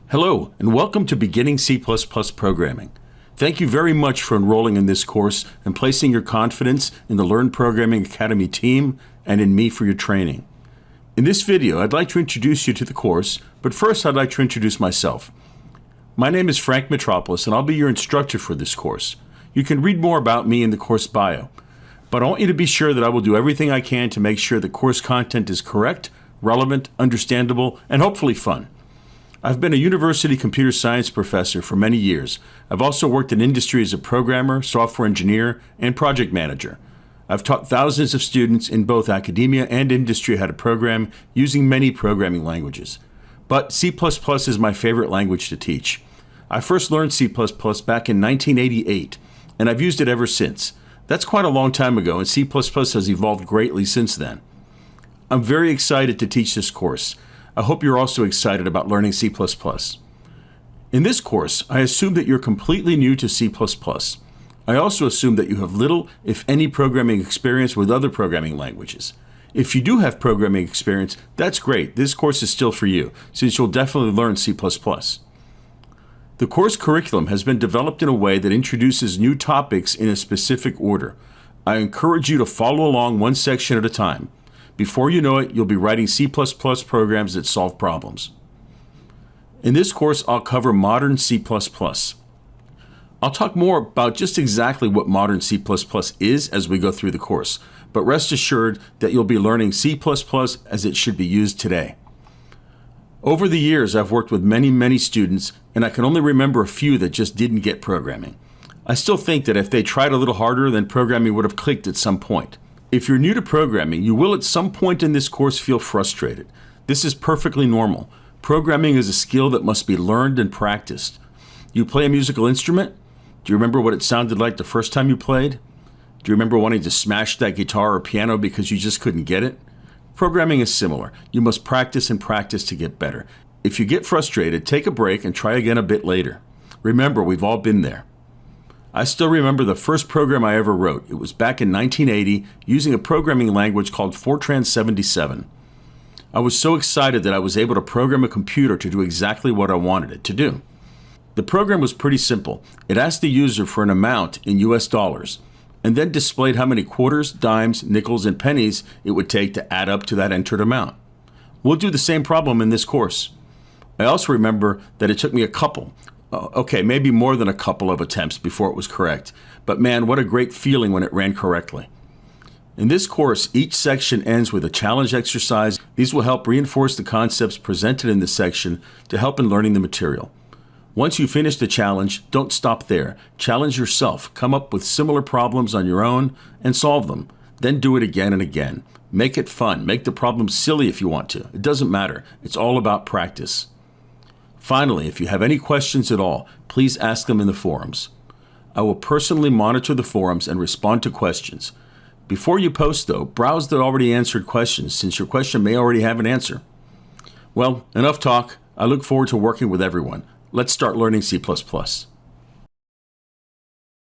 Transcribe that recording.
Hello, and welcome to Beginning C++ Programming. Thank you very much for enrolling in this course and placing your confidence in the Learn Programming Academy team and in me for your training. In this video, I'd like to introduce you to the course, but first I'd like to introduce myself. My name is Frank Mitropoulos, and I'll be your instructor for this course. You can read more about me in the course bio, but I want you to be sure that I will do everything I can to make sure the course content is correct, relevant, understandable, and hopefully fun. I've been a university computer science professor for many years. I've also worked in industry as a programmer, software engineer, and project manager. I've taught thousands of students in both academia and industry how to program using many programming languages. But C++ is my favorite language to teach. I first learned C++ back in 1988, and I've used it ever since. That's quite a long time ago, and C++ has evolved greatly since then. I'm very excited to teach this course. I hope you're also excited about learning C++. In this course, I assume that you're completely new to C++. I also assume that you have little, if any, programming experience with other programming languages. If you do have programming experience, that's great. This course is still for you, since you'll definitely learn C++. The course curriculum has been developed in a way that introduces new topics in a specific order. I encourage you to follow along one section at a time. Before you know it, you'll be writing C++ programs that solve problems. In this course, I'll cover modern C++. I'll talk more about just exactly what modern C++ is as we go through the course, but rest assured that you'll be learning C++ as it should be used today. Over the years, I've worked with many students, and I can only remember a few that just didn't get programming. I still think that if they tried a little harder, then programming would have clicked at some point. If you're new to programming, you will at some point in this course feel frustrated. This is perfectly normal. Programming is a skill that must be learned and practiced. You play a musical instrument? Do you remember what it sounded like the first time you played? Do you remember wanting to smash that guitar or piano because you just couldn't get it? Programming is similar. You must practice and practice to get better. If you get frustrated, take a break and try again a bit later. Remember, we've all been there. I still remember the first program I ever wrote. It was back in 1980 using a programming language called Fortran 77. I was so excited that I was able to program a computer to do exactly what I wanted it to do. The program was pretty simple. It asked the user for an amount in US dollars and then displayed how many quarters, dimes, nickels, and pennies it would take to add up to that entered amount. We'll do the same problem in this course. I also remember that it took me maybe more than a couple of attempts before it was correct. But man, what a great feeling when it ran correctly. In this course, each section ends with a challenge exercise. These will help reinforce the concepts presented in this section to help in learning the material. Once you finish the challenge, don't stop there. Challenge yourself. Come up with similar problems on your own and solve them. Then do it again and again. Make it fun. Make the problem silly if you want to. It doesn't matter. It's all about practice. Finally, if you have any questions at all, please ask them in the forums. I will personally monitor the forums and respond to questions. Before you post, though, browse the already answered questions, since your question may already have an answer. Well, enough talk. I look forward to working with everyone. Let's start learning C++.